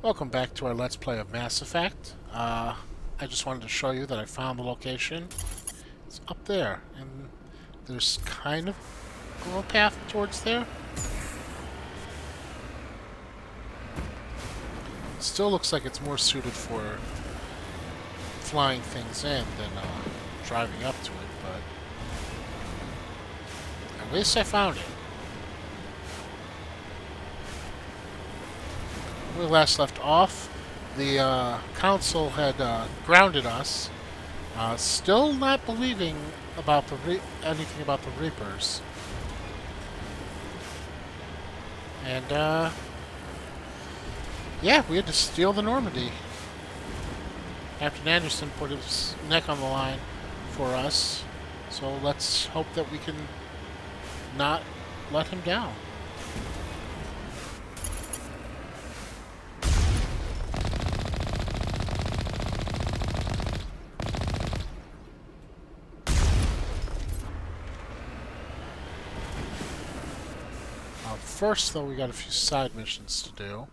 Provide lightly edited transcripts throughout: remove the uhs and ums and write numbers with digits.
Welcome back to our Let's Play of Mass Effect. I just wanted to show you that I found the location. It's up there, and there's kind of a little path towards there. It still looks like it's more suited for flying things in than driving up to it, but at least I found it. When we last left off, the council had grounded us, still not believing about anything about the Reapers. And, yeah, we had to steal the Normandy. Captain Anderson put his neck on the line for us, so let's hope that we can not let him down. First, though, we got a few side missions to do.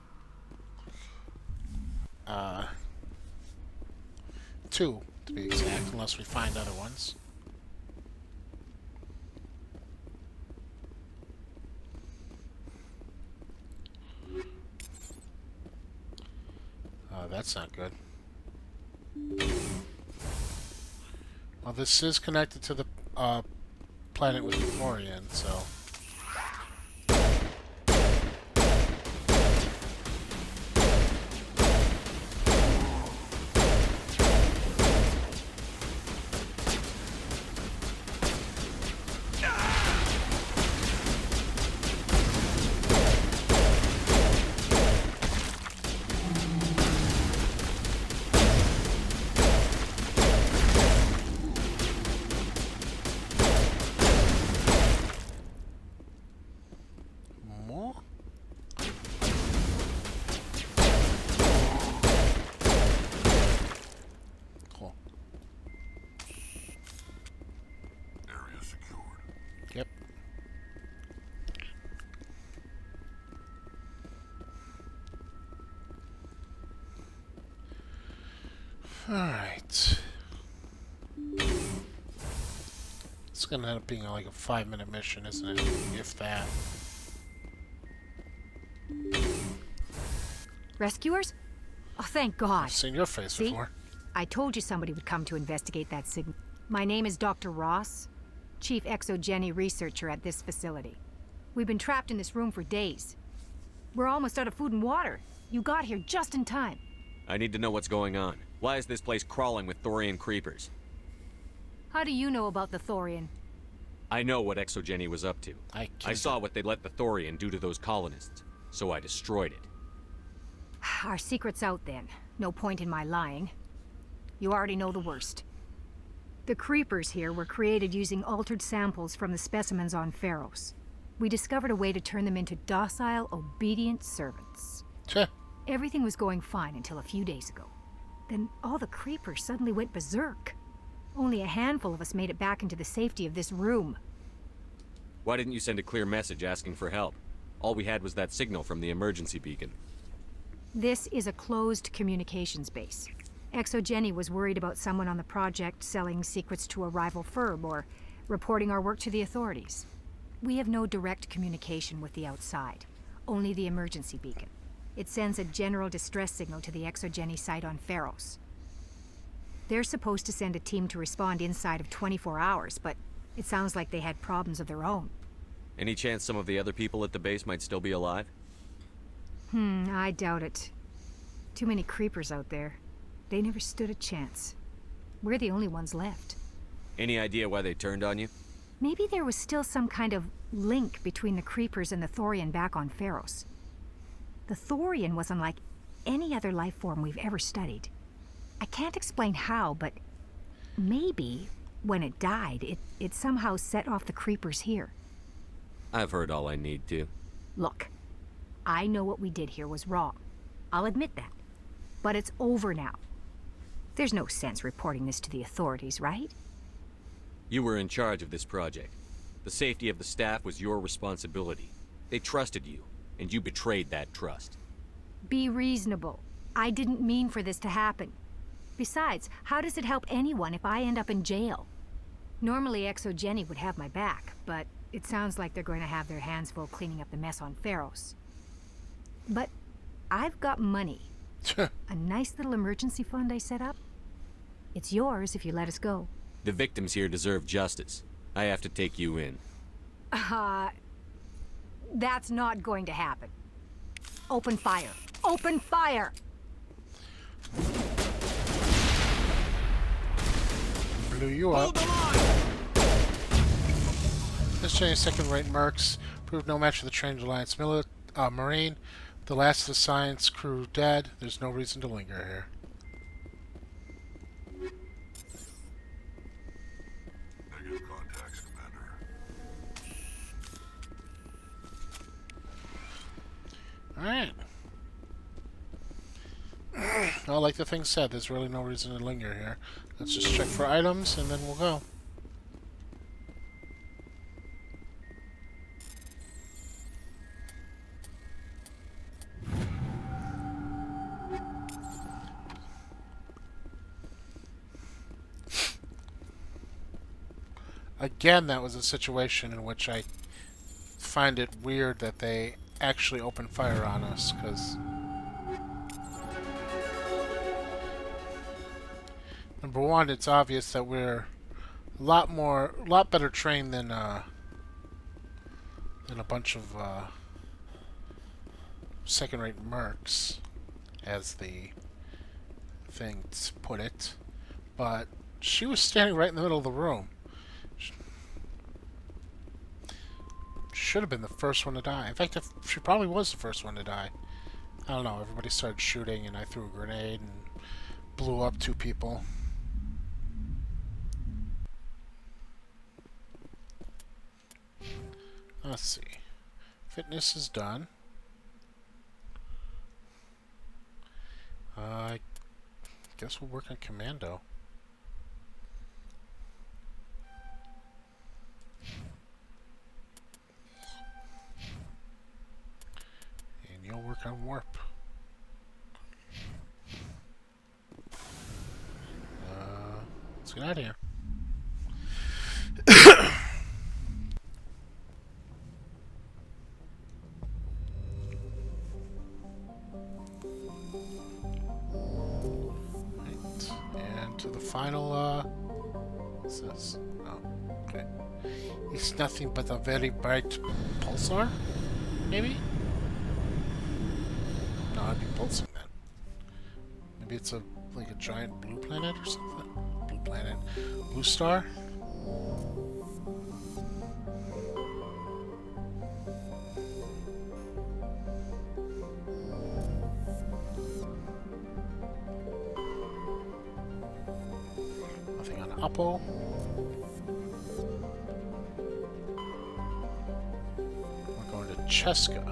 Two, to be exact, unless we find other ones. That's not good. Well, this is connected to the planet with the Thorian, so... Yep. Alright. It's gonna end up being like a 5-minute mission, isn't it? If that. Rescuers? Oh, thank God. I've seen your face before. I told you somebody would come to investigate that signal. My name is Dr. Ross, Chief Exogeny Researcher at this facility. We've been trapped in this room for days. We're almost out of food and water. You got here just in time. I need to know what's going on. Why is this place crawling with Thorian creepers? How do you know about the Thorian? I know what Exogeny was up to. I saw what they let the Thorian do to those colonists, so I destroyed it. Our secret's out then. No point in my lying. You already know the worst. The creepers here were created using altered samples from the specimens on Pharos. We discovered a way to turn them into docile, obedient servants. Sure. Everything was going fine until a few days ago. Then all the creepers suddenly went berserk. Only a handful of us made it back into the safety of this room. Why didn't you send a clear message asking for help? All we had was that signal from the emergency beacon. This is a closed communications base. Exogeny was worried about someone on the project selling secrets to a rival firm or reporting our work to the authorities. We have no direct communication with the outside, only the emergency beacon. It sends a general distress signal to the Exogeny site on Pharos. They're supposed to send a team to respond inside of 24 hours, but it sounds like they had problems of their own. Any chance some of the other people at the base might still be alive? I doubt it. Too many creepers out there. They never stood a chance. We're the only ones left. Any idea why they turned on you? Maybe there was still some kind of link between the creepers and the Thorian back on Pharos. The Thorian was unlike any other life form we've ever studied. I can't explain how, but maybe when it died, it somehow set off the creepers here. I've heard all I need to. Look, I know what we did here was wrong. I'll admit that. But it's over now. There's no sense reporting this to the authorities, right? You were in charge of this project. The safety of the staff was your responsibility. They trusted you, and you betrayed that trust. Be reasonable. I didn't mean for this to happen. Besides, how does it help anyone if I end up in jail? Normally, Exogeny would have my back, but it sounds like they're going to have their hands full cleaning up the mess on Pharos. But I've got money. A nice little emergency fund I set up. It's yours if you let us go. The victims here deserve justice. I have to take you in. That's not going to happen. Open fire. Open fire! Blew you up. This Chinese second-rate mercs proved no match for the trained Alliance Marine. The last of the science crew dead. There's no reason to linger here. Negative contacts, Commander. Alright. Well, like the thing said, there's really no reason to linger here. Let's just check for items, and then we'll go. Again, that was a situation in which I find it weird that they actually opened fire on us, because number one, it's obvious that we're a lot better trained than a bunch of second-rate mercs, as the thing put it. But she was standing right in the middle of the room. Should have been the first one to die. In fact, she probably was the first one to die. I don't know. Everybody started shooting, and I threw a grenade and blew up 2 people. Let's see. Fitness is done. I guess we'll work on Commando. And you'll work on Warp. Let's get out of here. To the final, what's this? Oh, okay. It's nothing but a very bright pulsar? Maybe? No, it'd be pulsing then. Maybe it's like a giant blue planet or something? Blue planet. Blue star? Uppo. We're going to Cheska.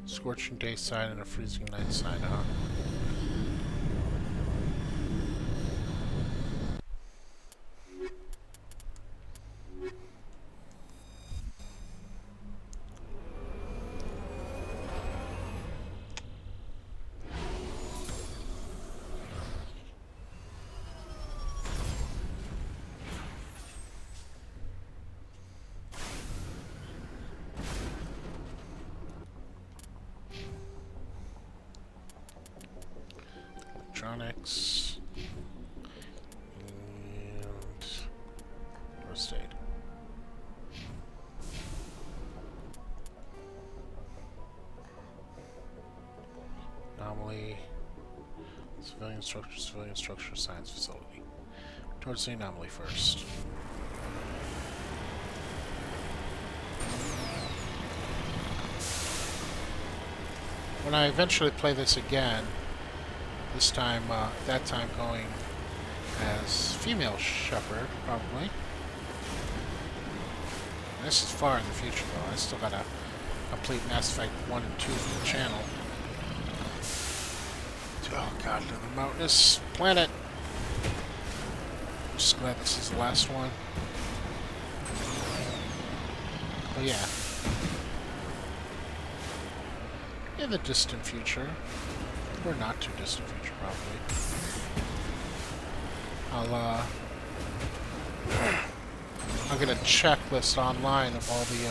Scorching day side and a freezing night side, huh? Electronics and first aid. Anomaly, civilian structure, science facility. Towards the anomaly first. When I eventually play this again, this time, that time going as female shepherd, probably. This is far in the future, though. I still gotta complete Mass Effect 1 and 2 for the channel. Oh god, the mountainous planet. I'm just glad this is the last one. But yeah. In the distant future. Or not too distant future, probably. I'll get a checklist online of all the,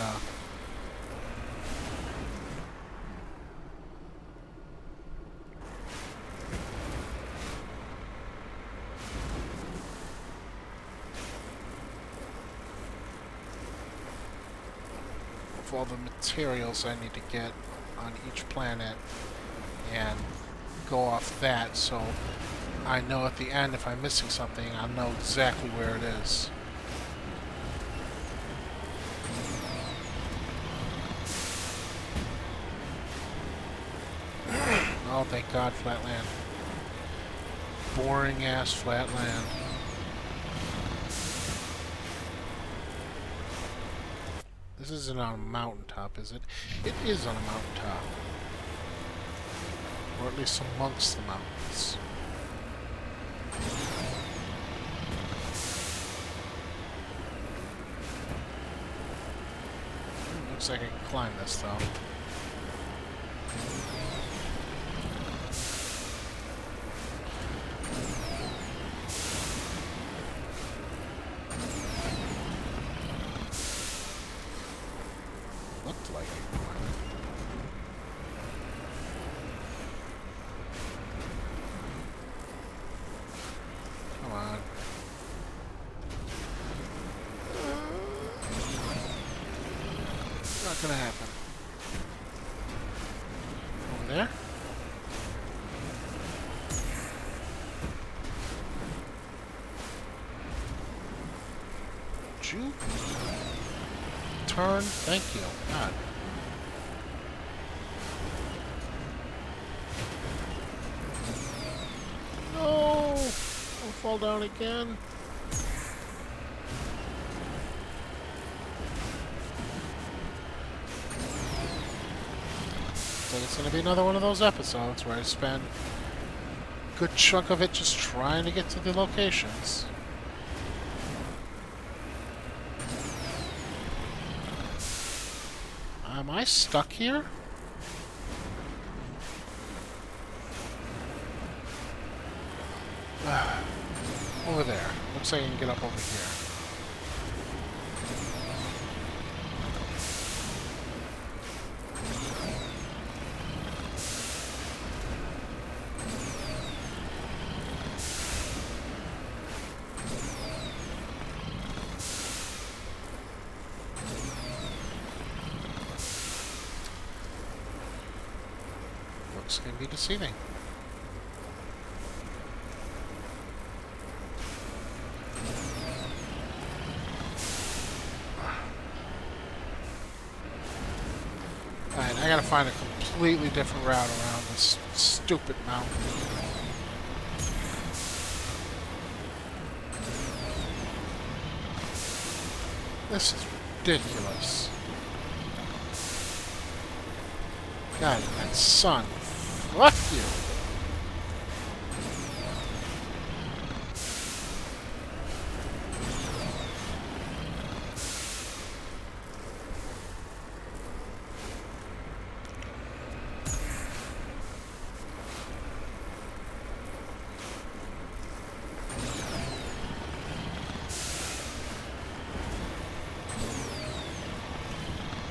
of all the materials I need to get on each planet and go off that, so I know at the end if I'm missing something, I'll know exactly where it is. Oh, thank God, flat land. Boring ass flat land. This isn't on a mountaintop, is it? It is on a mountaintop. Or at least amongst the mountains. Looks like I can climb this, though. Looked like I could climb it. Come on. Not gonna happen. Over there? Would you turn? Thank you. God. No! I'll fall down again. So it's going to be another one of those episodes where I spend a good chunk of it just trying to get to the locations. Am I stuck here? Over there. Looks like I can get up over here. Looks can be deceiving. Alright, I gotta find a completely different route around this stupid mountain. This is ridiculous. God, that sun. Fuck you.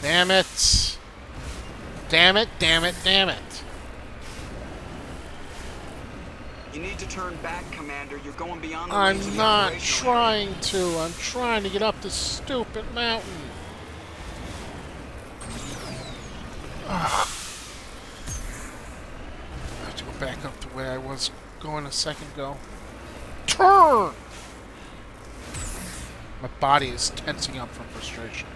Damn it. Damn it, damn it, damn it. You need to turn back, Commander. You're going beyond the I'm range of the not operational trying to. I'm trying to get up this stupid mountain. Ugh. I have to go back up the way I was going a second ago. Turn! My body is tensing up from frustration.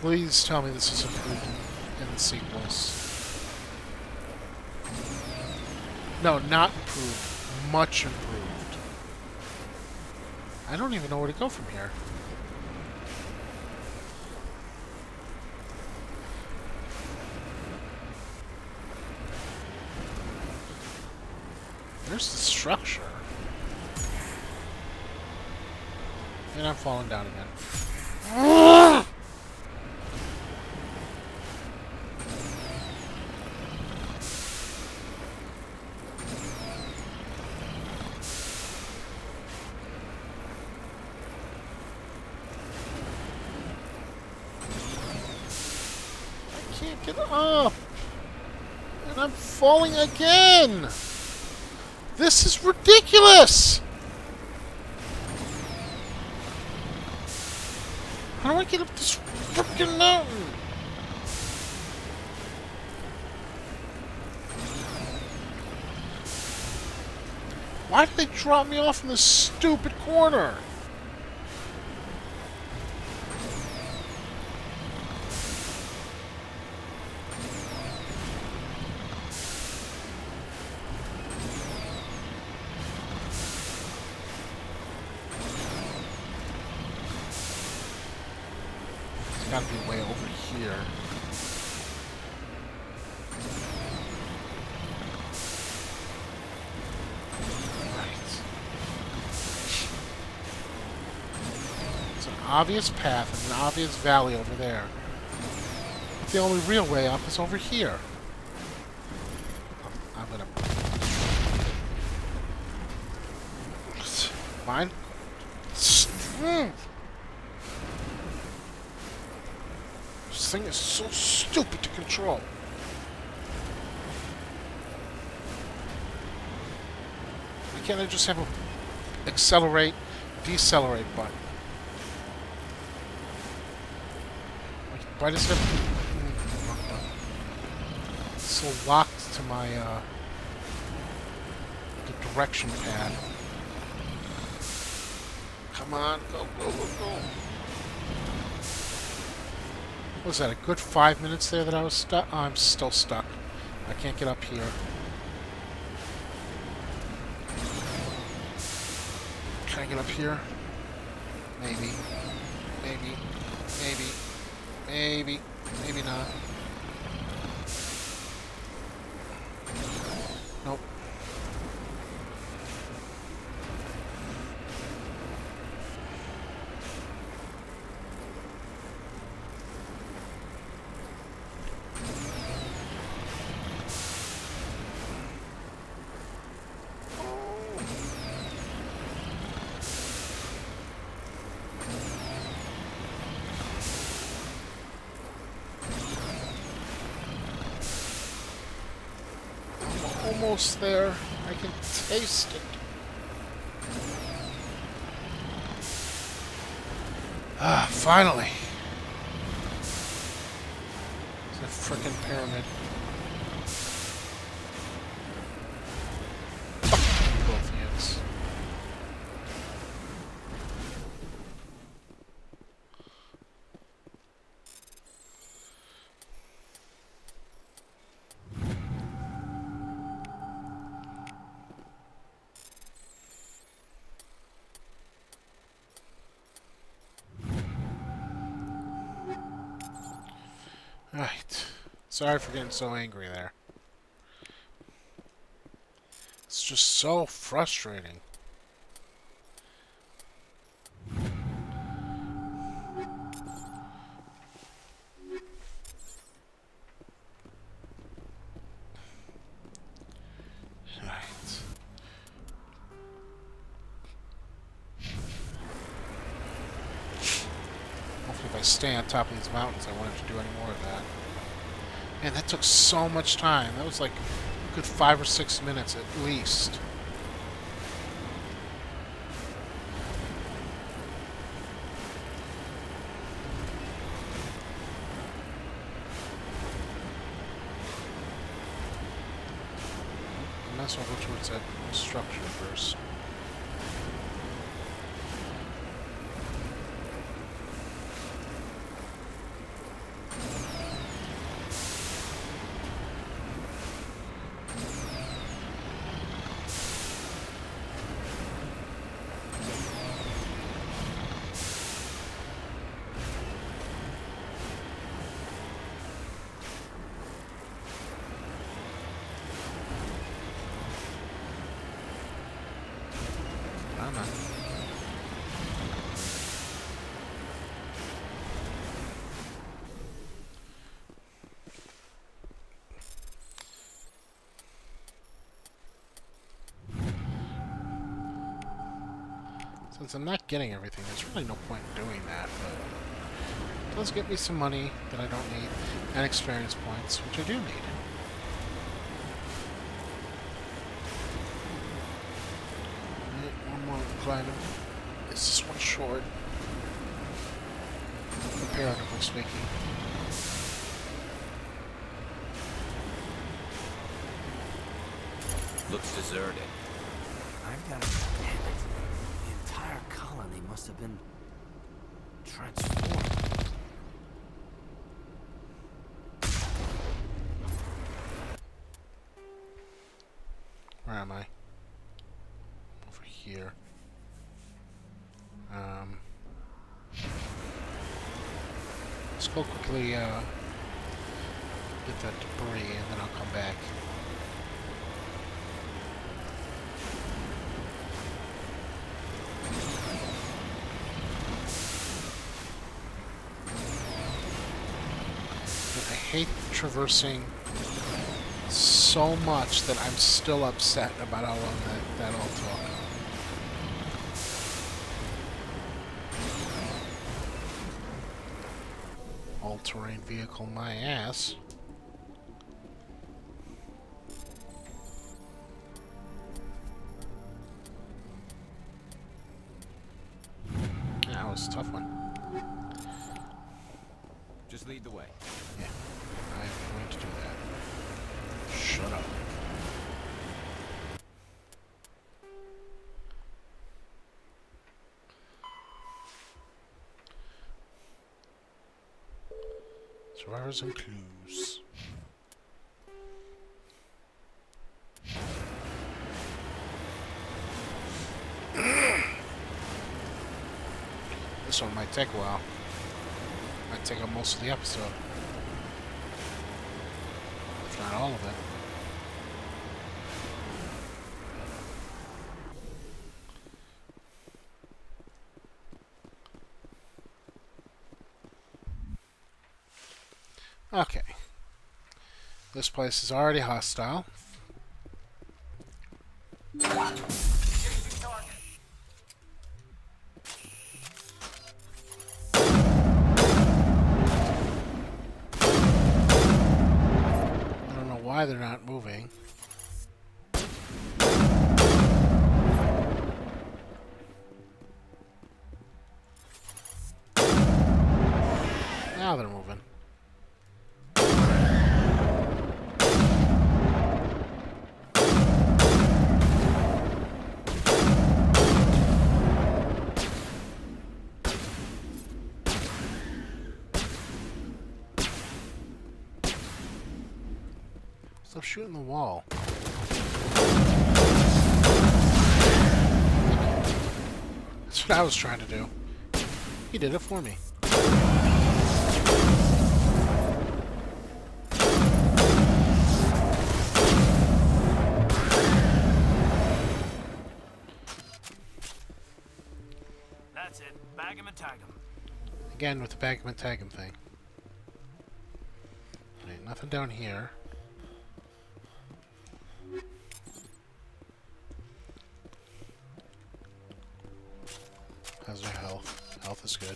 Please tell me this is improved in the sequels. No, not improved. Much improved. I don't even know where to go from here. There's the structure. And I'm falling down again. I can't get up. And I'm falling again. This is ridiculous! How do I get up this frickin' mountain? Why did they drop me off in this stupid corner? Gotta be way over here. Right. It's an obvious path and an obvious valley over there. The only real way up is over here. I'm gonna... Fine. This thing is so stupid to control. Why can't I just have a accelerate, decelerate button? Why does it have it's so locked to my the direction pad? Come on, go, go, go, go. What was that, a good 5 minutes there that I was stuck? Oh, I'm still stuck. I can't get up here. Can I get up here? Maybe. Maybe. Maybe. Maybe. Maybe not. Nope. Almost there. I can taste it. Ah, finally. It's a frickin' pyramid. Both hands. Right. Sorry for getting so angry there. It's just so frustrating. If I stay on top of these mountains, I won't have to do any more of that. Man, that took so much time. That was like a good 5 or 6 minutes at least. I might as well go towards that structure first. Since I'm not getting everything, there's really no point in doing that, but it does get me some money that I don't need, and experience points, which I do need. One more climbing. Is this one short? Comparatively speaking. Looks deserted. I've got to damn it. The entire colony must have been transformed. Where am I? Over here. Let's go quickly get that debris and then I'll come back. I hate traversing so much that I'm still upset about how long that all took. All-terrain vehicle, my ass. That was a tough one. Just lead the way. Yeah, I'm going to do that. Shut up. Survivors and clues. This one might take a while. Might take up most of the episode. If not all of it. Okay. This place is already hostile. I don't know why they're not moving. Now they're moving. Stop shooting the wall. That's what I was trying to do. He did it for me. That's it. Bag him and tag him. Again with the bag him and tag him thing. Okay, nothing down here. How's your health? Health is good.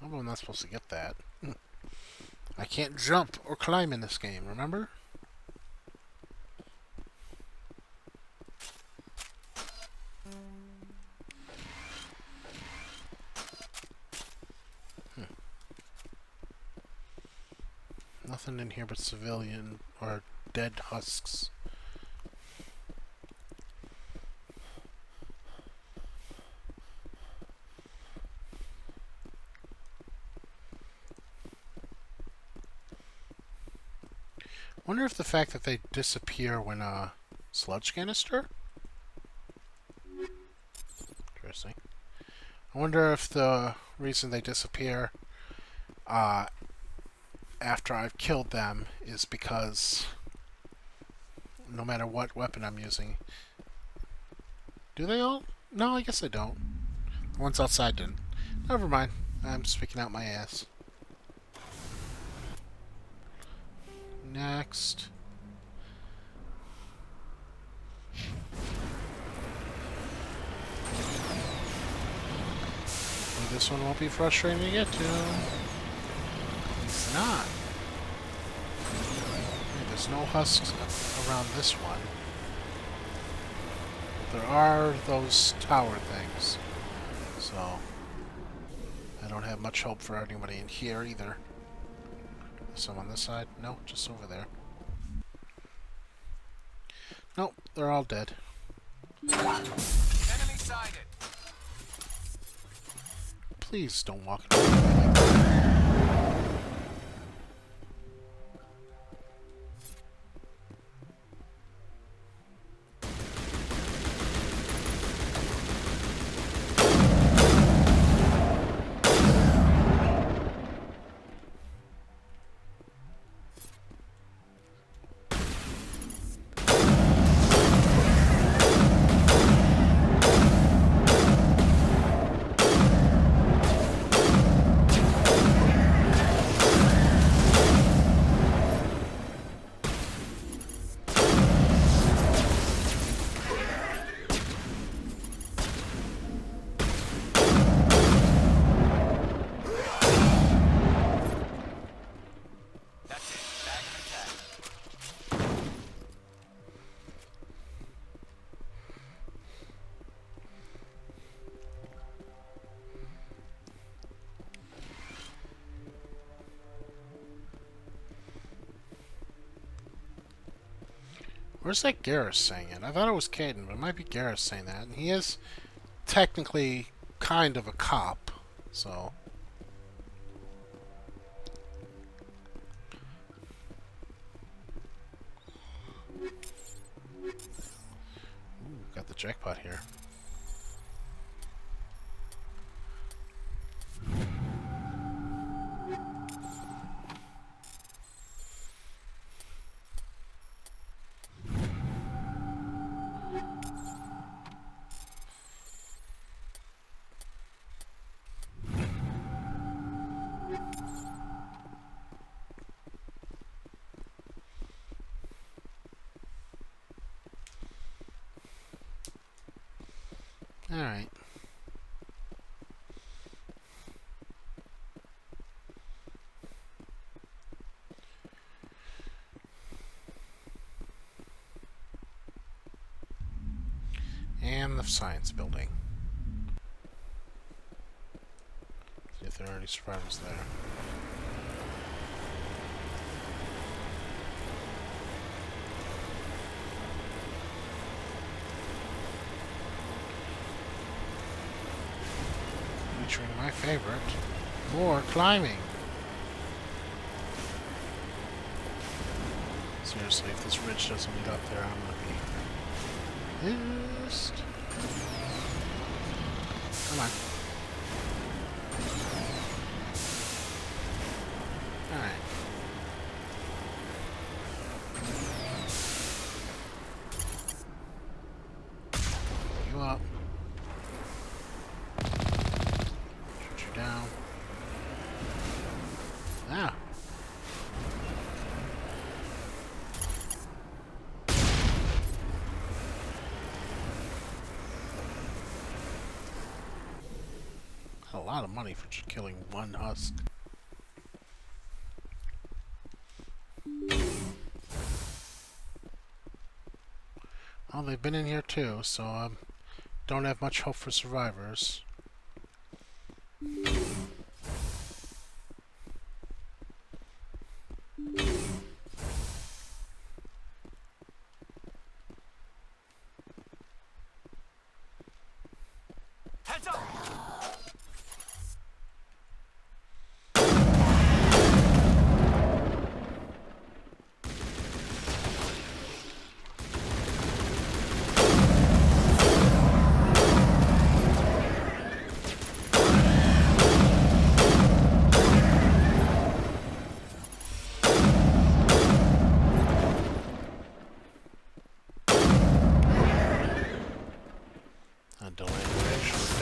Oh, I'm not supposed to get that. I can't jump or climb in this game, remember? Nothing in here but civilian or dead husks. Wonder if the fact that they disappear when sludge canister? Interesting. I wonder if the reason they disappear after I've killed them is because no matter what weapon I'm using. Do they all? No, I guess they don't. The ones outside didn't. Never mind. I'm speaking out my ass. Next. This one won't be frustrating to get to. It's not. There's no husks around this one. But there are those tower things. So I don't have much hope for anybody in here either. Some on this side? No, just over there. Nope, they're all dead. Enemy sighted. Please don't walk into me like that. Where's that Carrus saying it? I thought it was Caden, but it might be Carrus saying that. And he is technically kind of a cop, so... Ooh, got the jackpot here. Alright. And the science building. See if there are any survivors there. Featuring my favorite, more climbing. Seriously, if this ridge doesn't lead up there, I'm gonna be pissed. Come on. Alright. You up. Down. Ah. A lot of money for just killing one husk. Well, they've been in here too, so I don't have much hope for survivors. Heads up!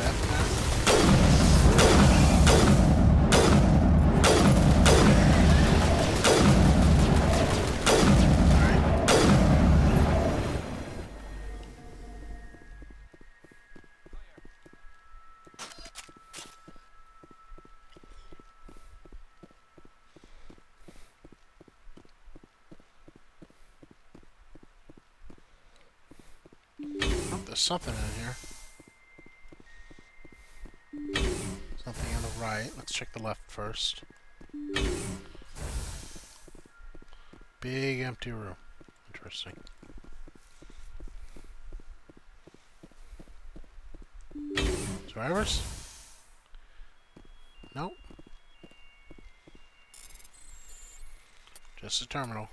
death now. There's something in here. Something on the right. Let's check the left first. Big empty room. Interesting. Survivors? Nope. Just a terminal.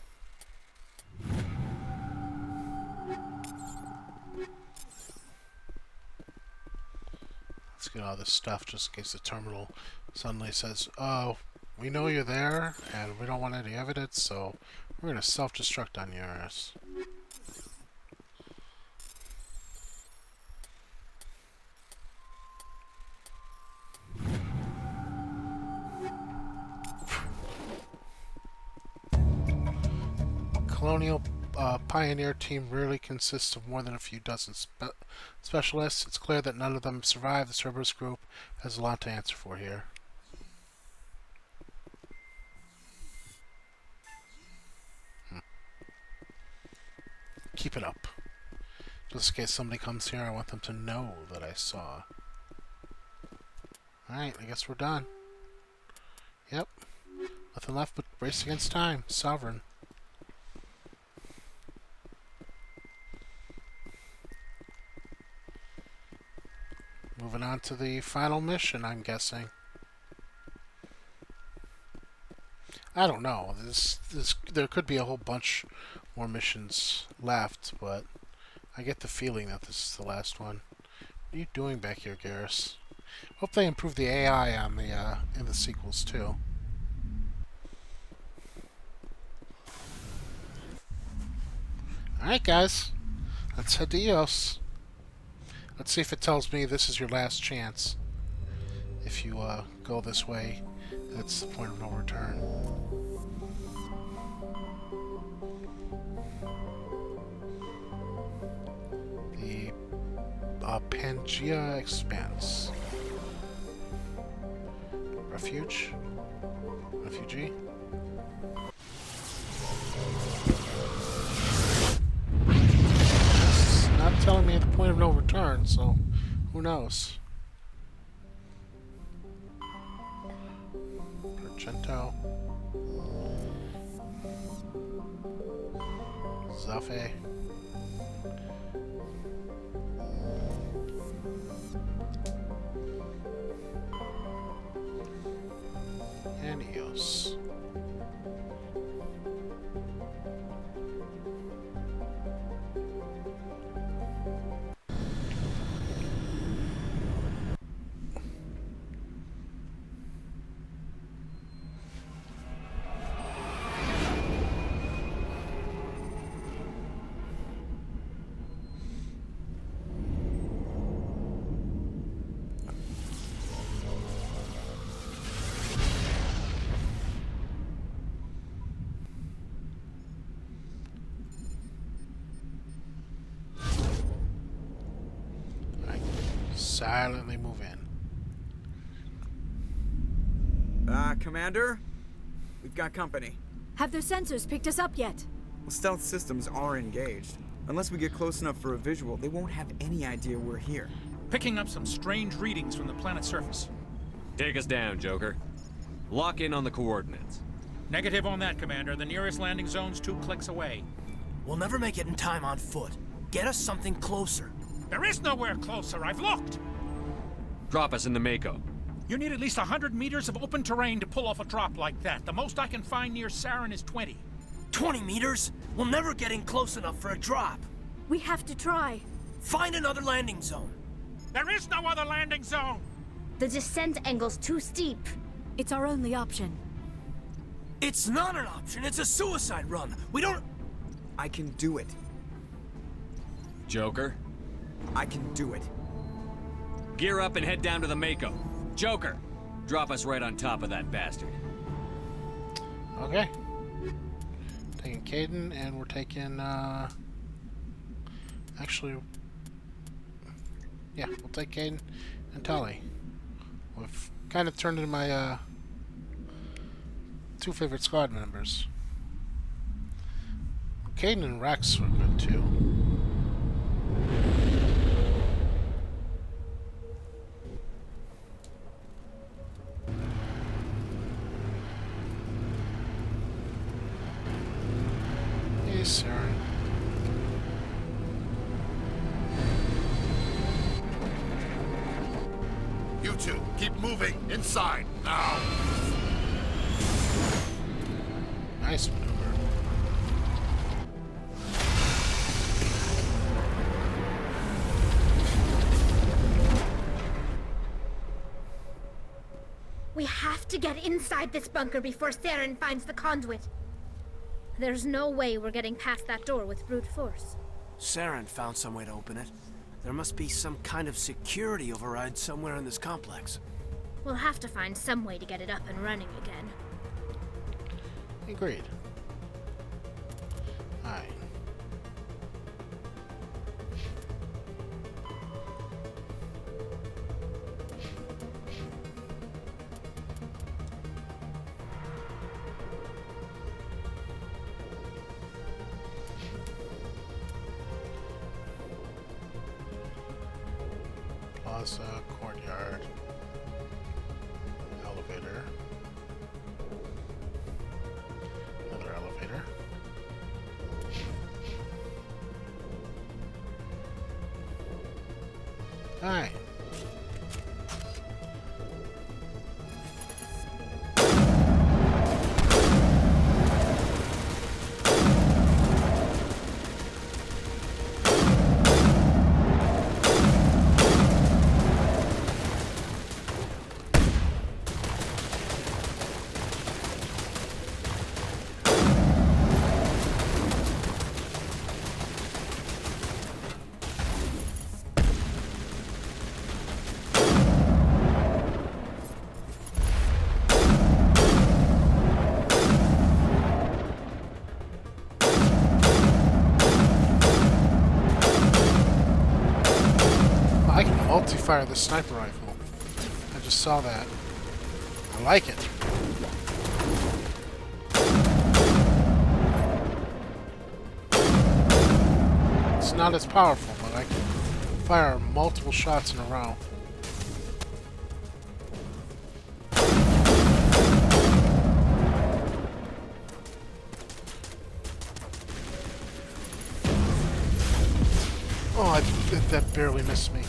Let's get all this stuff just in case the terminal suddenly says, oh, we know you're there and we don't want any evidence, so we're going to self-destruct on your ass. Colonial Pioneer team rarely consists of more than a few dozen specialists. It's clear that none of them survived. The Cerberus group has a lot to answer for here. Keep it up. Just in case somebody comes here, I want them to know that I saw. Alright, I guess we're done. Yep. Nothing left but race against time. Sovereign. Moving on to the final mission, I'm guessing. I don't know. There could be a whole bunch more missions left, but I get the feeling that this is the last one. What are you doing back here, Carrus? Hope they improve the AI on the in the sequels too. All right, guys, let's head to Ilos. Let's see if it tells me this is your last chance. If you go this way, that's the point of no return. The Pangaea Expanse. Refuge? Refugee? It's not telling me the point of no return, so who knows? Argento. Zafe. And Ilos. Silently move in. Commander? We've got company. Have their sensors picked us up yet? Well, stealth systems are engaged. Unless we get close enough for a visual, they won't have any idea we're here. Picking up some strange readings from the planet's surface. Take us down, Joker. Lock in on the coordinates. Negative on that, Commander. The nearest landing zone's 2 clicks away. We'll never make it in time on foot. Get us something closer. There is nowhere closer. I've looked. Drop us in the Mako. You need at least 100 meters of open terrain to pull off a drop like that. The most I can find near Sarin is 20. 20 meters? We'll never get in close enough for a drop. We have to try. Find another landing zone. There is no other landing zone! The descent angle's too steep. It's our only option. It's not an option. It's a suicide run. We don't... I can do it. Joker? I can do it. Gear up and head down to the Mako. Joker, drop us right on top of that bastard. Okay. Taking Caden, and we're taking, actually, yeah, we'll take Caden and Tully. We've kind of turned into my, two favorite squad members. Caden and Rex were good, too. Saren. You two, keep moving. Inside, now. Nice maneuver. We have to get inside this bunker before Saren finds the conduit. There's no way we're getting past that door with brute force. Saren found some way to open it. There must be some kind of security override somewhere in this complex. We'll have to find some way to get it up and running again. Agreed. Alright. Plaza, courtyard, elevator, another elevator. Alright. Multi-fire the sniper rifle. I just saw that. I like it. It's not as powerful, but I can fire multiple shots in a row. Oh, that barely missed me.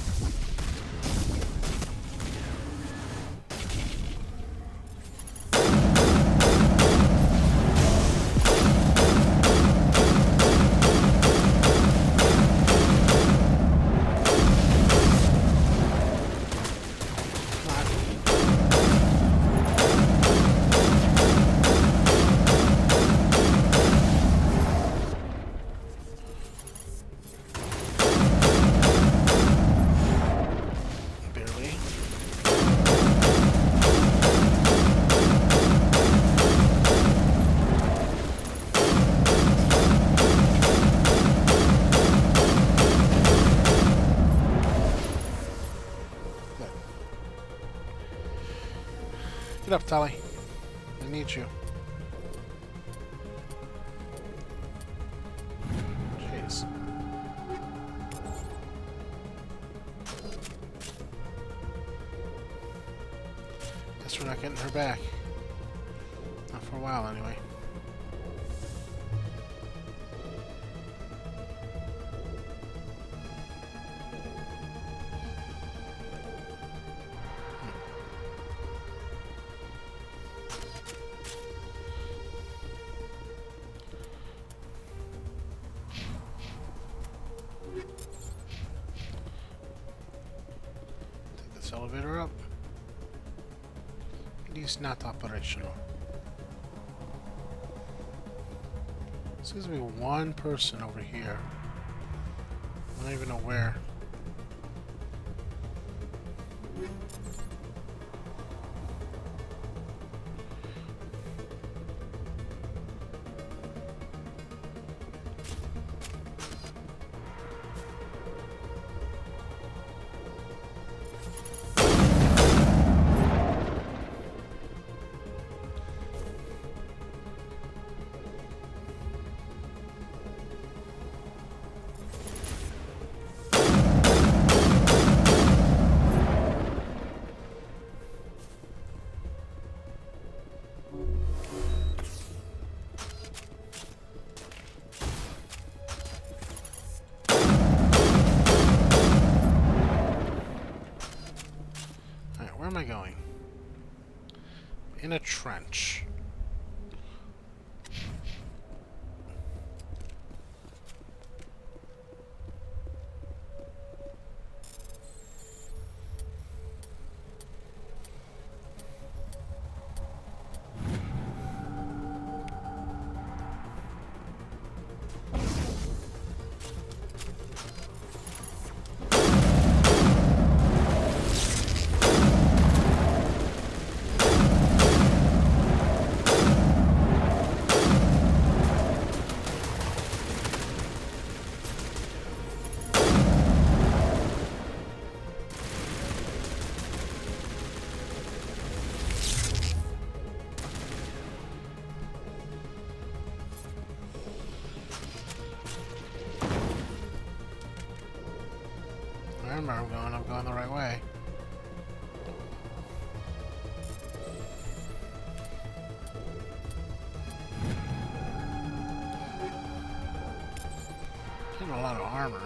Get up, Tully. I need you. Jeez. Guess we're not getting her back. Not for a while, anyway. Elevator up. It is not operational. Seems to be one person over here. I don't even know where. Where am I going? In a trench. Remember, I'm going the right way. Getting a lot of armor.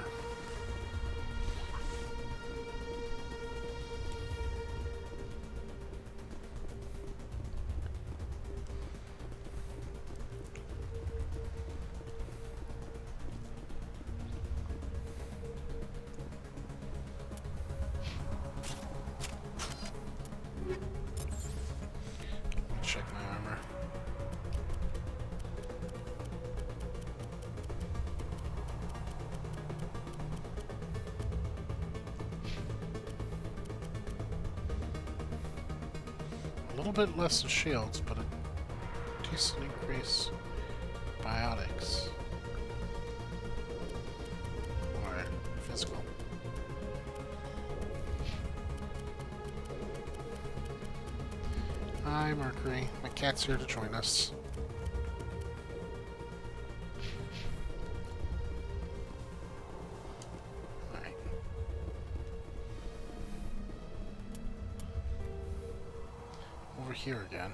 Check my armor. A little bit less in shields, but a decent increase in biotics. Or physical. Hi, Mercury. My cat's here to join us. Alright. Over here again.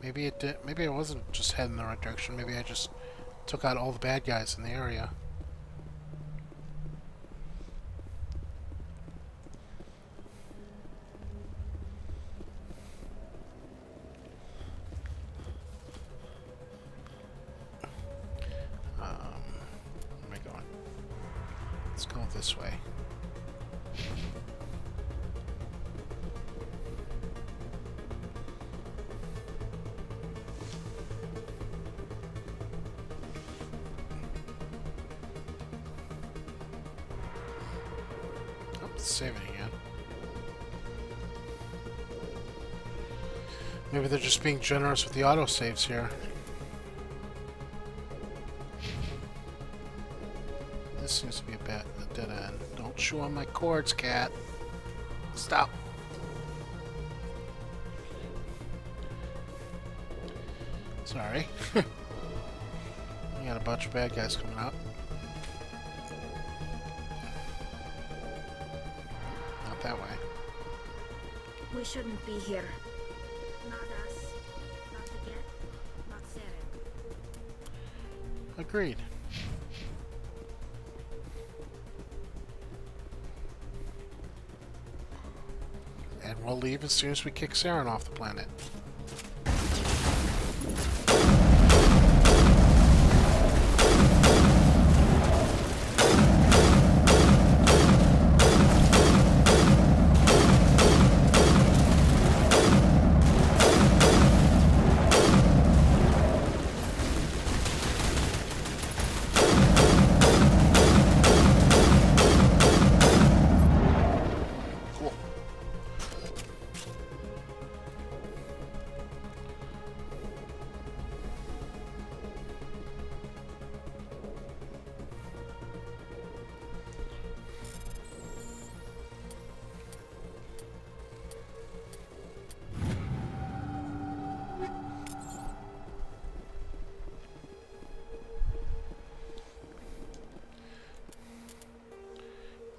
Maybe it did. Maybe I wasn't just heading in the right direction. Maybe I just took out all the bad guys in the area. Where am I going? Let's go this way. Oh, it's saving again. Maybe they're just being generous with the autosaves here. This seems to be a dead end. Don't chew on my cords, cat. Stop. Sorry. We got a bunch of bad guys coming out. Not that way. We shouldn't be here. Not us. Not again. Not Saren. Agreed. And we'll leave as soon as we kick Saren off the planet.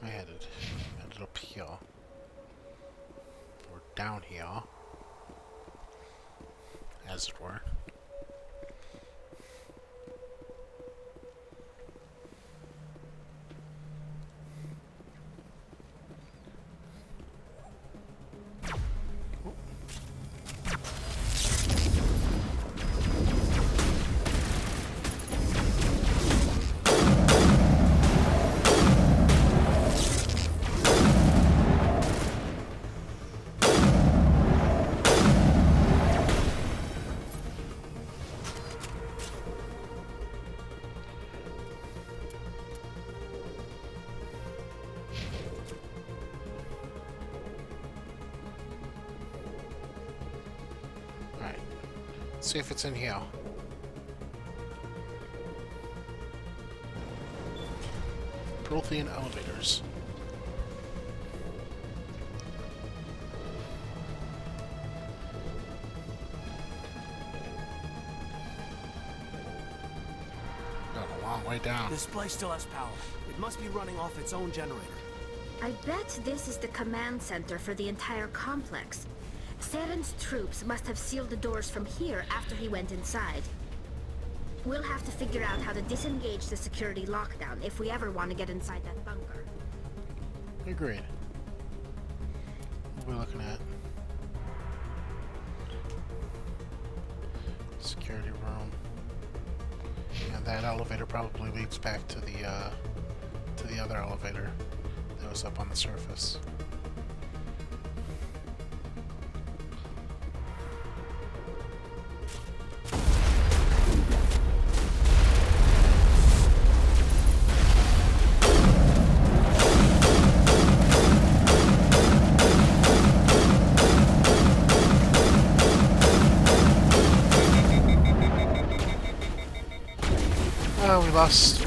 I headed up here. Or down here. As it were. Let's see if it's in here. Prothean elevators. Got a long way down. This place still has power. It must be running off its own generator. I bet this is the command center for the entire complex. Saren's troops must have sealed the doors from here after he went inside. We'll have to figure out how to disengage the security lockdown if we ever want to get inside that bunker. Agreed. What are we looking at? Security room. And that elevator probably leads back to the other elevator that was up on the surface. Oh, we lost.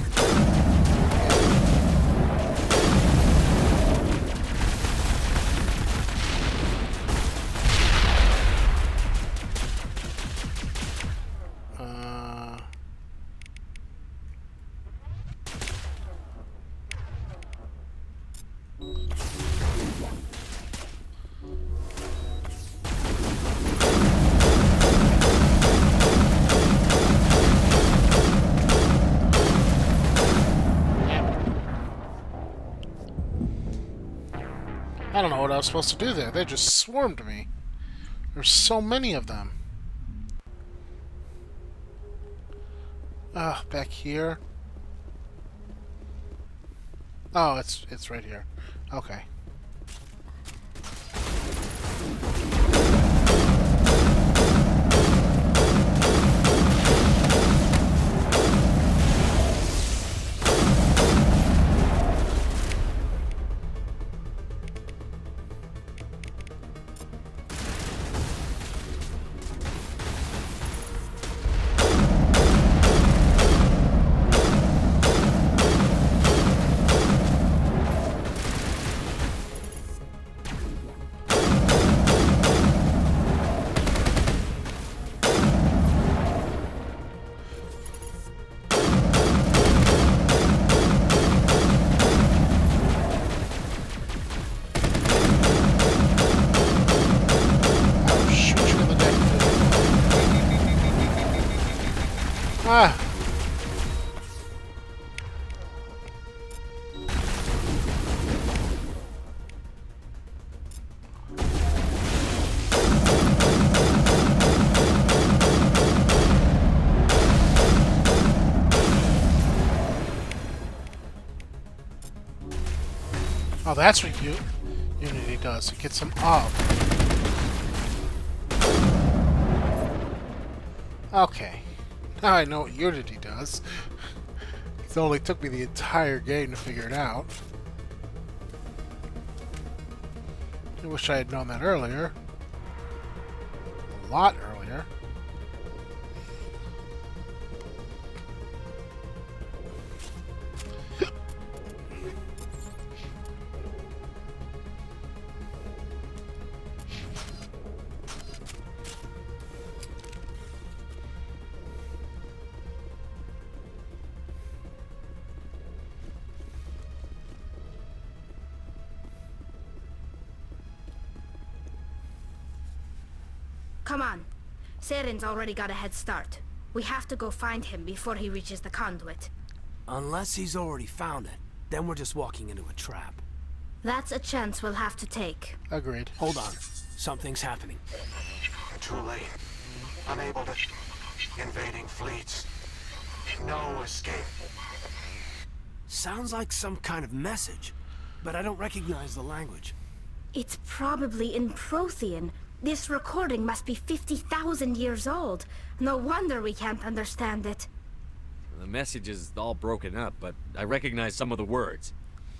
I don't know what I was supposed to do there. They just swarmed me. There's so many of them. Ah, back here. Oh, it's right here. Okay. Ah! Oh, that's what Unity does. It gets them up. Okay. Now I know what Unity does. It only took me the entire game to figure it out. I wish I had known that earlier. A lot earlier. Come on. Saren's already got a head start. We have to go find him before he reaches the conduit. Unless he's already found it, then we're just walking into a trap. That's a chance we'll have to take. Agreed. Hold on. Something's happening. Too late. Unable to... Invading fleets. No escape. Sounds like some kind of message, but I don't recognize the language. It's probably in Prothean. This recording must be 50,000 years old. No wonder we can't understand it. The message is all broken up, but I recognize some of the words.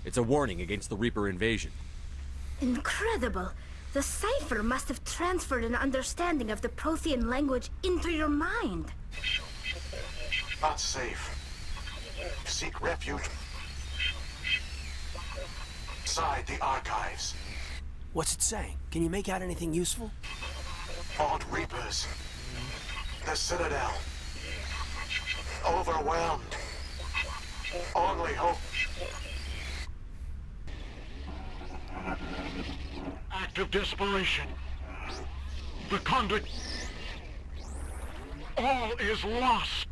It's a warning against the Reaper invasion. Incredible. The cipher must have transferred an understanding of the Prothean language into your mind. Not safe. Seek refuge inside the archives. What's it saying? Can you make out anything useful? Vault Reapers. The Citadel. Overwhelmed. Only hope. Act of desperation. The conduit. All is lost.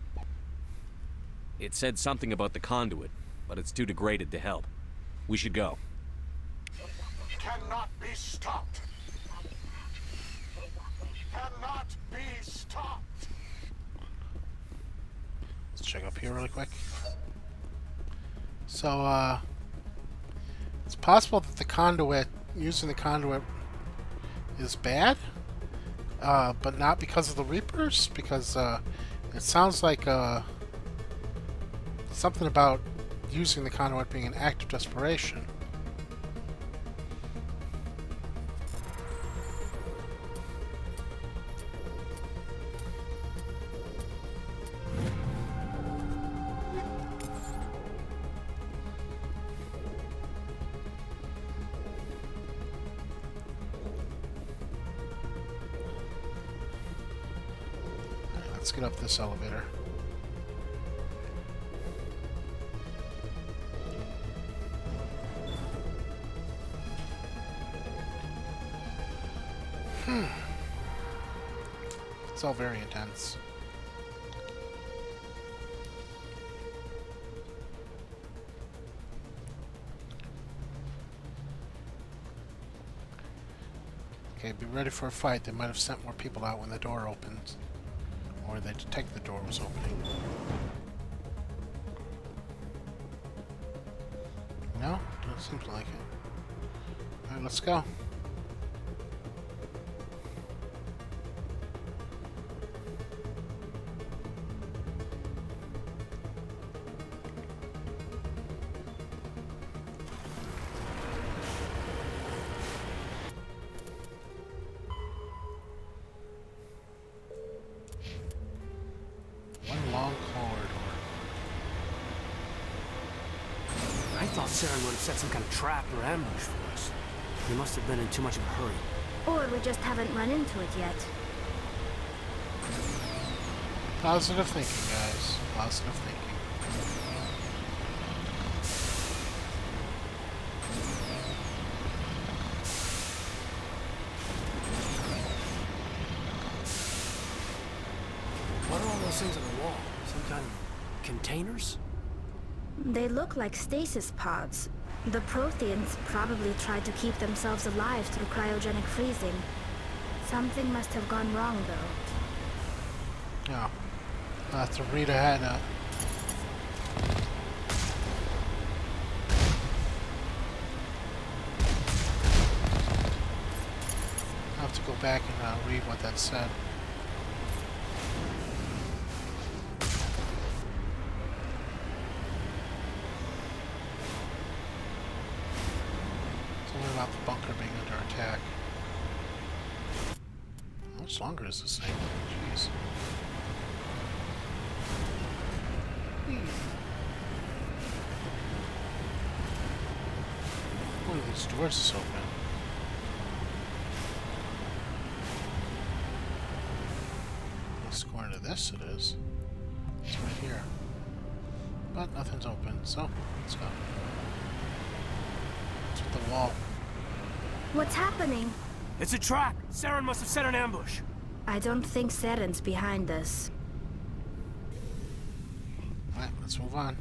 It said something about the conduit, but it's too degraded to help. We should go. Cannot be stopped. Cannot be stopped. Let's check up here really quick. So, it's possible that the conduit, using the conduit, is bad, but not because of the Reapers, because it sounds like something about using the conduit being an act of desperation. Let's get up this elevator. It's all very intense. Okay, be ready for a fight. They might have sent more people out when the door opens. Or they detect the door was opening. No? Doesn't seem like it. Alright, let's go. I thought Saren would have set some kind of trap or ambush for us. We must have been in too much of a hurry. Or we just haven't run into it yet. Positive thinking, guys. Positive thinking. What are all those things on the wall? Some kind of containers? They look like stasis pods. The Protheans probably tried to keep themselves alive through cryogenic freezing. Something must have gone wrong, though. Yeah. I'll have to read ahead. I'll have to go back and read what that said. About the bunker being under attack. How much longer is this thing? Jeez. One of these doors is open. According to this, it is. It's right here. But nothing's open, so let's go. It's with the wall. What's happening? It's a trap! Saren must have set an ambush! I don't think Saren's behind this. Alright, let's move on.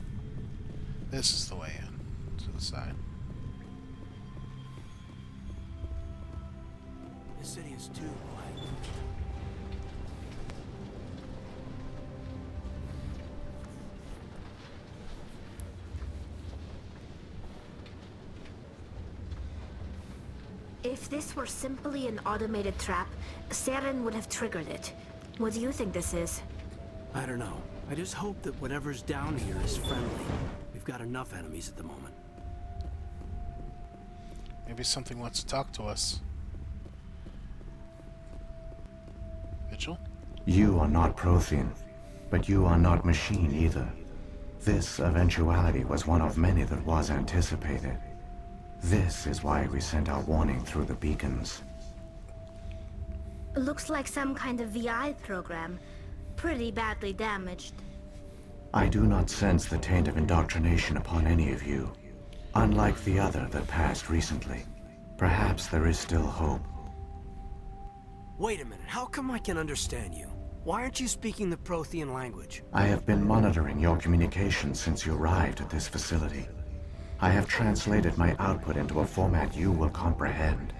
This is the way in. To the side. This city is too quiet. If this were simply an automated trap, Saren would have triggered it. What do you think this is? I don't know. I just hope that whatever's down here is friendly. We've got enough enemies at the moment. Maybe something wants to talk to us. Mitchell. You are not Prothean, but you are not machine either. This eventuality was one of many that was anticipated. This is why we sent our warning through the beacons. Looks like some kind of VI program. Pretty badly damaged. I do not sense the taint of indoctrination upon any of you. Unlike the other that passed recently. Perhaps there is still hope. Wait a minute, how come I can understand you? Why aren't you speaking the Prothean language? I have been monitoring your communications since you arrived at this facility. I have translated my output into a format you will comprehend.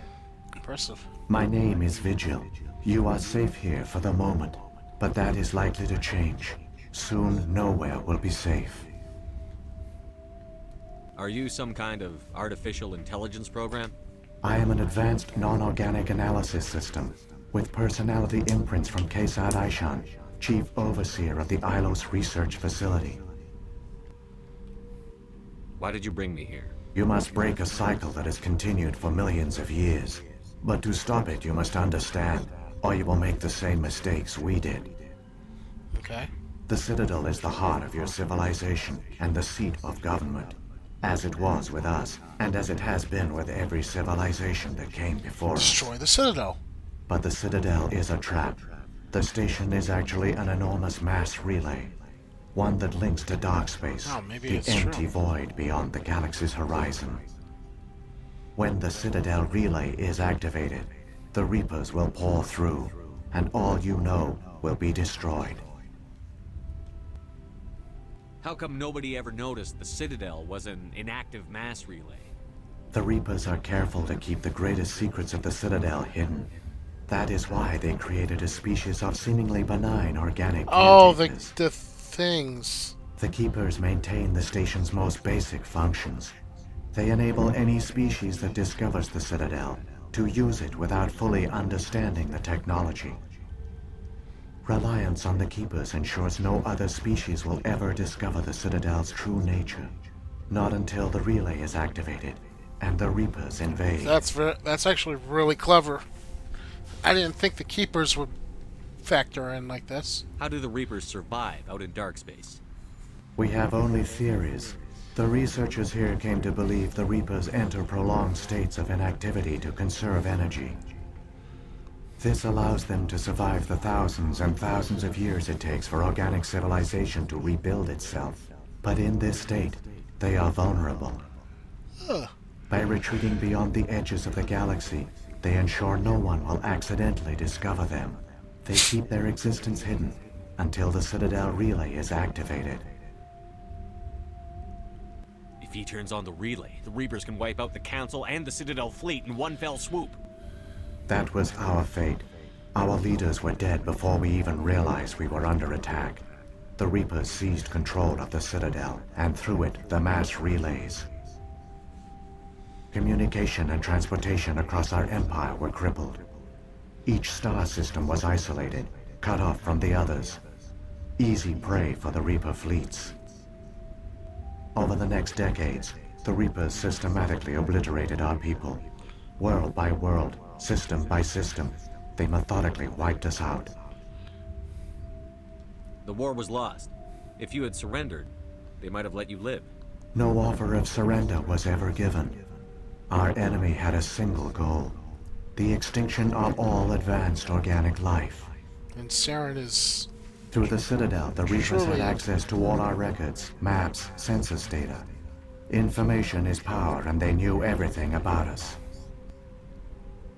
Impressive. My name is Vigil. You are safe here for the moment, but that is likely to change. Soon, nowhere will be safe. Are you some kind of artificial intelligence program? I am an advanced non-organic analysis system, with personality imprints from Kesad Aishan, Chief Overseer of the Ilos Research Facility. Why did you bring me here? You must break a cycle that has continued for millions of years. But to stop it, you must understand, or you will make the same mistakes we did. Okay. The Citadel is the heart of your civilization and the seat of government, as it was with us, and as it has been with every civilization that came before us. Destroy the Citadel. But the Citadel is a trap. The station is actually an enormous mass relay, one that links to dark space, the empty void beyond the galaxy's horizon. When the Citadel relay is activated, the Reapers will pour through, and all you know will be destroyed. How come nobody ever noticed the Citadel was an inactive mass relay? The Reapers are careful to keep the greatest secrets of the Citadel hidden. That is why they created a species of seemingly benign organic caretakers. The things. The Keepers maintain the station's most basic functions. They enable any species that discovers the Citadel to use it without fully understanding the technology. Reliance on the Keepers ensures no other species will ever discover the Citadel's true nature. Not until the relay is activated and the Reapers invade. That's actually really clever. I didn't think the Keepers would factor in like this. How do the Reapers survive out in dark space? We have only theories. The researchers here came to believe the Reapers enter prolonged states of inactivity to conserve energy. This allows them to survive the thousands and thousands of years it takes for organic civilization to rebuild itself. But in this state, they are vulnerable. By retreating beyond the edges of the galaxy, they ensure no one will accidentally discover them. They keep their existence hidden until the Citadel relay is activated. If he turns on the relay, the Reapers can wipe out the Council and the Citadel fleet in one fell swoop. That was our fate. Our leaders were dead before we even realized we were under attack. The Reapers seized control of the Citadel, and through it, the mass relays. Communication and transportation across our empire were crippled. Each star system was isolated, cut off from the others. Easy prey for the Reaper fleets. Over the next decades, the Reapers systematically obliterated our people. World by world, system by system, they methodically wiped us out. The war was lost. If you had surrendered, they might have let you live. No offer of surrender was ever given. Our enemy had a single goal: the extinction of all advanced organic life. And Saren is... Through the Citadel, the Reapers had access to all our records, maps, census data. Information is power, and they knew everything about us.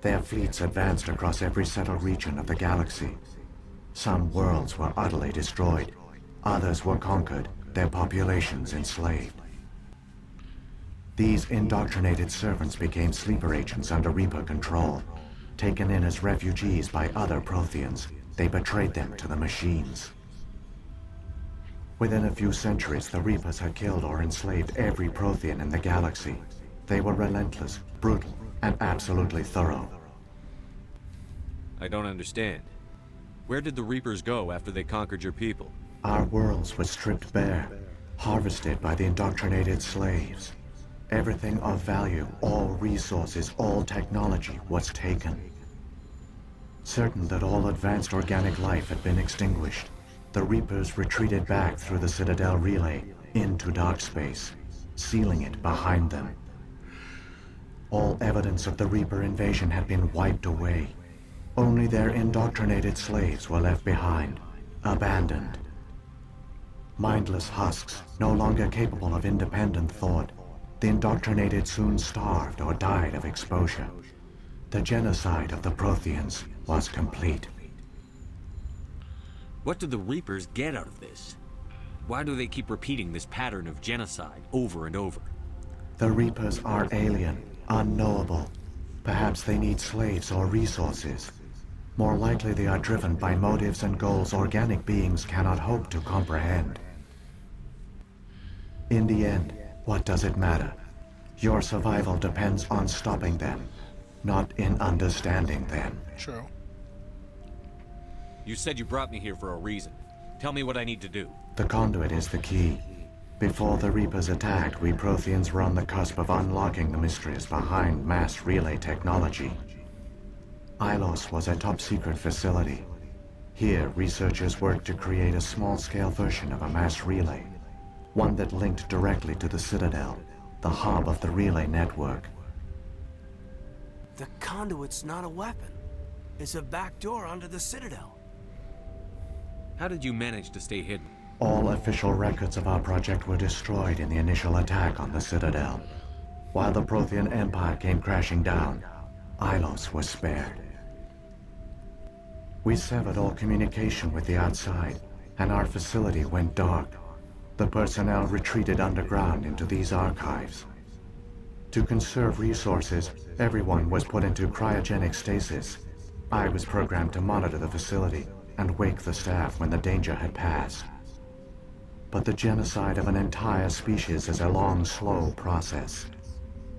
Their fleets advanced across every settled region of the galaxy. Some worlds were utterly destroyed. Others were conquered, their populations enslaved. These indoctrinated servants became sleeper agents under Reaper control. Taken in as refugees by other Protheans, they betrayed them to the machines. Within a few centuries, the Reapers had killed or enslaved every Prothean in the galaxy. They were relentless, brutal, and absolutely thorough. I don't understand. Where did the Reapers go after they conquered your people? Our worlds were stripped bare, harvested by the indoctrinated slaves. Everything of value, all resources, all technology was taken. Certain that all advanced organic life had been extinguished, the Reapers retreated back through the Citadel relay into dark space, sealing it behind them. All evidence of the Reaper invasion had been wiped away. Only their indoctrinated slaves were left behind, abandoned. Mindless husks, no longer capable of independent thought, the indoctrinated soon starved or died of exposure. The genocide of the Protheans was complete. What do the Reapers get out of this? Why do they keep repeating this pattern of genocide over and over? The Reapers are alien, unknowable. Perhaps they need slaves or resources. More likely they are driven by motives and goals organic beings cannot hope to comprehend. In the end, what does it matter? Your survival depends on stopping them, not in understanding them. True. You said you brought me here for a reason. Tell me what I need to do. The conduit is the key. Before the Reapers attacked, we Protheans were on the cusp of unlocking the mysteries behind mass relay technology. Ilos was a top-secret facility. Here, researchers worked to create a small-scale version of a mass relay, one that linked directly to the Citadel, the hub of the relay network. The conduit's not a weapon. It's a back door onto the Citadel. How did you manage to stay hidden? All official records of our project were destroyed in the initial attack on the Citadel. While the Prothean Empire came crashing down, Ilos was spared. We severed all communication with the outside, and our facility went dark. The personnel retreated underground into these archives. To conserve resources, everyone was put into cryogenic stasis. I was programmed to monitor the facility and wake the staff when the danger had passed. But the genocide of an entire species is a long, slow process.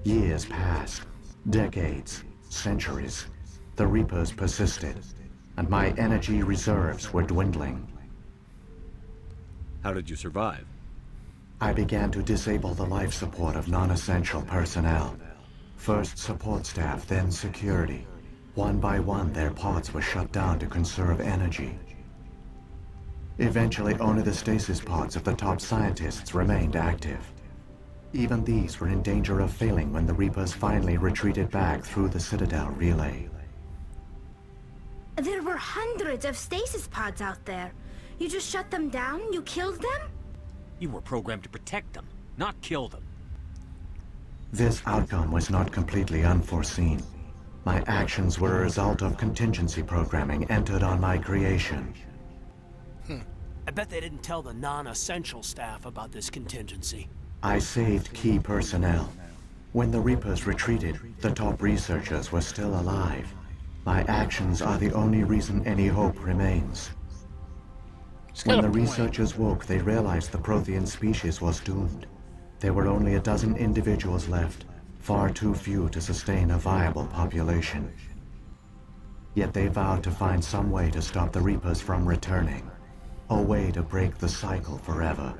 Years passed, decades, centuries. The Reapers persisted, and my energy reserves were dwindling. How did you survive? I began to disable the life support of non-essential personnel. First support staff, then security. One by one, their pods were shut down to conserve energy. Eventually, only the stasis pods of the top scientists remained active. Even these were in danger of failing when the Reapers finally retreated back through the Citadel relay. There were hundreds of stasis pods out there. You just shut them down? You killed them? You were programmed to protect them, not kill them. This outcome was not completely unforeseen. My actions were a result of contingency programming entered on my creation. I bet they didn't tell the non-essential staff about this contingency. I saved key personnel. When the Reapers retreated, the top researchers were still alive. My actions are the only reason any hope remains. When the researchers woke, they realized the Prothean species was doomed. There were only a dozen individuals left, far too few to sustain a viable population. Yet they vowed to find some way to stop the Reapers from returning. A way to break the cycle forever.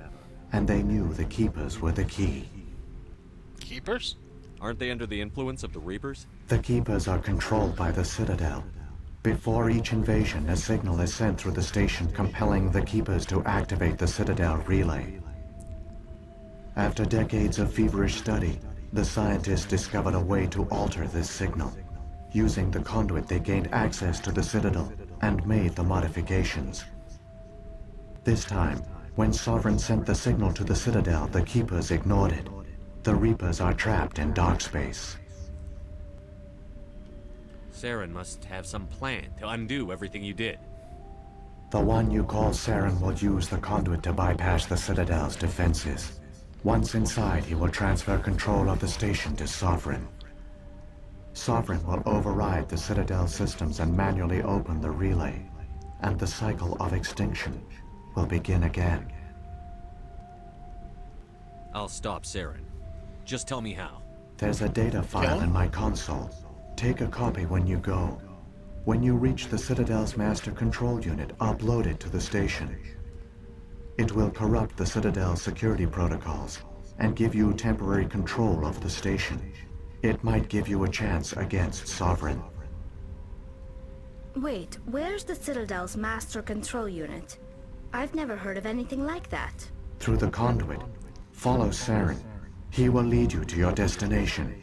And they knew the Keepers were the key. Keepers? Aren't they under the influence of the Reapers? The Keepers are controlled by the Citadel. Before each invasion, a signal is sent through the station compelling the Keepers to activate the Citadel relay. After decades of feverish study, the scientists discovered a way to alter this signal. Using the conduit, they gained access to the Citadel and made the modifications. This time, when Sovereign sent the signal to the Citadel, the Keepers ignored it. The Reapers are trapped in dark space. Saren must have some plan to undo everything you did. The one you call Saren will use the conduit to bypass the Citadel's defenses. Once inside, he will transfer control of the station to Sovereign. Sovereign will override the Citadel systems and manually open the relay, and the cycle of extinction will begin again. I'll stop Saren. Just tell me how. There's a data file in my console. Take a copy when you go. When you reach the Citadel's master control unit, upload it to the station. It will corrupt the Citadel's security protocols and give you temporary control of the station. It might give you a chance against Sovereign. Wait, where's the Citadel's master control unit? I've never heard of anything like that. Through the conduit. Follow Saren. He will lead you to your destination.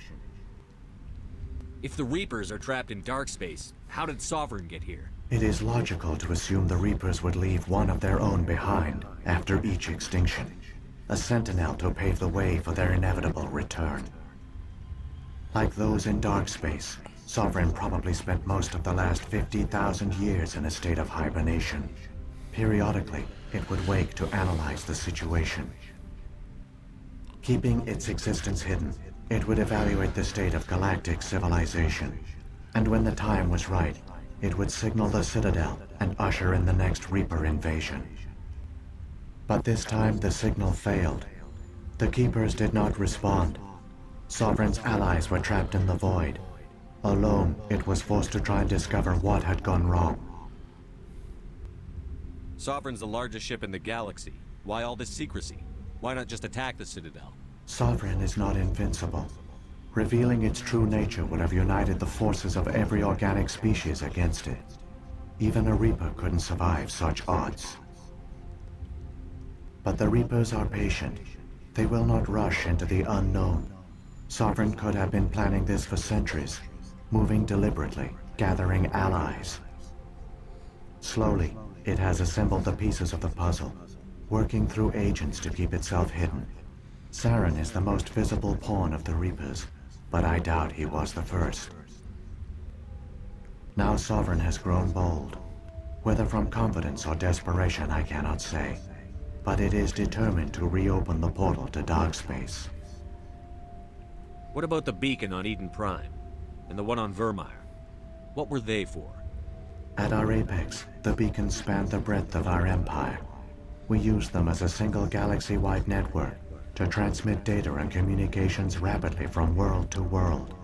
If the Reapers are trapped in dark space, how did Sovereign get here? It is logical to assume the Reapers would leave one of their own behind after each extinction. A sentinel to pave the way for their inevitable return. Like those in dark space, Sovereign probably spent most of the last 50,000 years in a state of hibernation. Periodically, it would wake to analyze the situation. Keeping its existence hidden, it would evaluate the state of galactic civilization. And when the time was right, it would signal the Citadel and usher in the next Reaper invasion. But this time the signal failed. The Keepers did not respond. Sovereign's allies were trapped in the void. Alone, it was forced to try and discover what had gone wrong. Sovereign's the largest ship in the galaxy. Why all this secrecy? Why not just attack the Citadel? Sovereign is not invincible. Revealing its true nature would have united the forces of every organic species against it. Even a Reaper couldn't survive such odds. But the Reapers are patient. They will not rush into the unknown. Sovereign could have been planning this for centuries, moving deliberately, gathering allies. Slowly, it has assembled the pieces of the puzzle, working through agents to keep itself hidden. Saren is the most visible pawn of the Reapers, but I doubt he was the first. Now Sovereign has grown bold. Whether from confidence or desperation, I cannot say. But it is determined to reopen the portal to dark space. What about the beacon on Eden Prime? And the one on Vermeer? What were they for? At our apex, the beacons spanned the breadth of our empire. We used them as a single galaxy-wide network to transmit data and communications rapidly from world to world.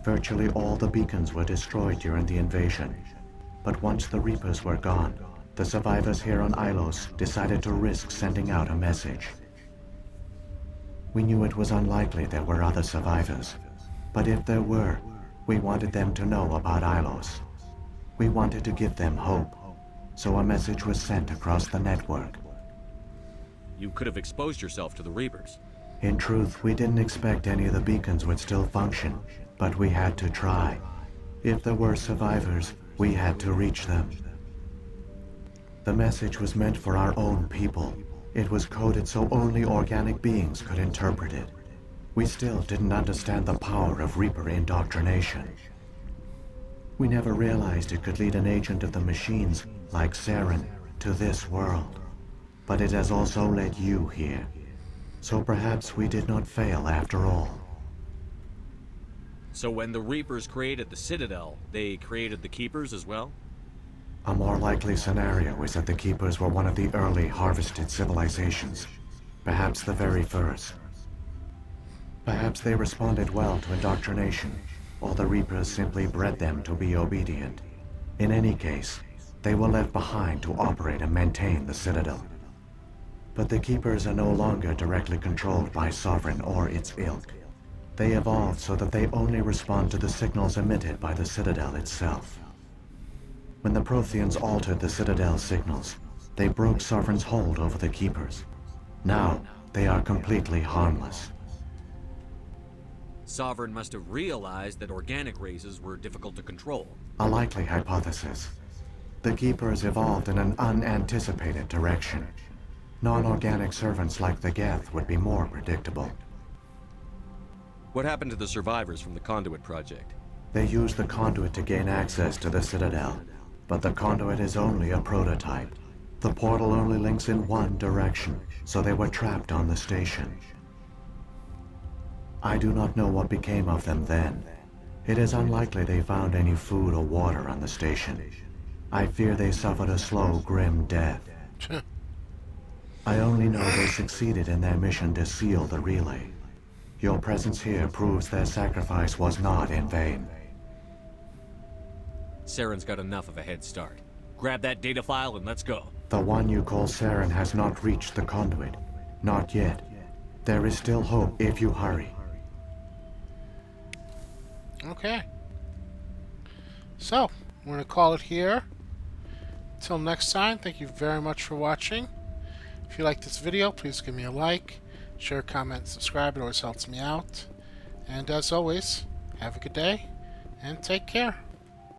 Virtually all the beacons were destroyed during the invasion, but once the Reapers were gone, the survivors here on Ilos decided to risk sending out a message. We knew it was unlikely there were other survivors, but if there were, we wanted them to know about Ilos. We wanted to give them hope, so a message was sent across the network. You could have exposed yourself to the Reapers. In truth, we didn't expect any of the beacons would still function, but we had to try. If there were survivors, we had to reach them. The message was meant for our own people. It was coded so only organic beings could interpret it. We still didn't understand the power of Reaper indoctrination. We never realized it could lead an agent of the machines, like Saren, to this world. But it has also led you here. So perhaps we did not fail after all. So when the Reapers created the Citadel, they created the Keepers as well? A more likely scenario is that the Keepers were one of the early harvested civilizations. Perhaps the very first. Perhaps they responded well to indoctrination, or the Reapers simply bred them to be obedient. In any case, they were left behind to operate and maintain the Citadel. But the Keepers are no longer directly controlled by Sovereign or its ilk. They evolved so that they only respond to the signals emitted by the Citadel itself. When the Protheans altered the Citadel's signals, they broke Sovereign's hold over the Keepers. Now, they are completely harmless. Sovereign must have realized that organic races were difficult to control. A likely hypothesis. The Keepers evolved in an unanticipated direction. Non-organic servants like the Geth would be more predictable. What happened to the survivors from the Conduit project? They used the conduit to gain access to the Citadel, but the conduit is only a prototype. The portal only links in one direction, so they were trapped on the station. I do not know what became of them then. It is unlikely they found any food or water on the station. I fear they suffered a slow, grim death. I only know they succeeded in their mission to seal the relay. Your presence here proves their sacrifice was not in vain. Saren's got enough of a head start. Grab that data file and let's go. The one you call Saren has not reached the conduit. Not yet. There is still hope if you hurry. Okay. So, we're going to call it here. Until next time, thank you very much for watching. If you like this video, please give me a like, share, comment, subscribe. It always helps me out. And as always, have a good day and take care.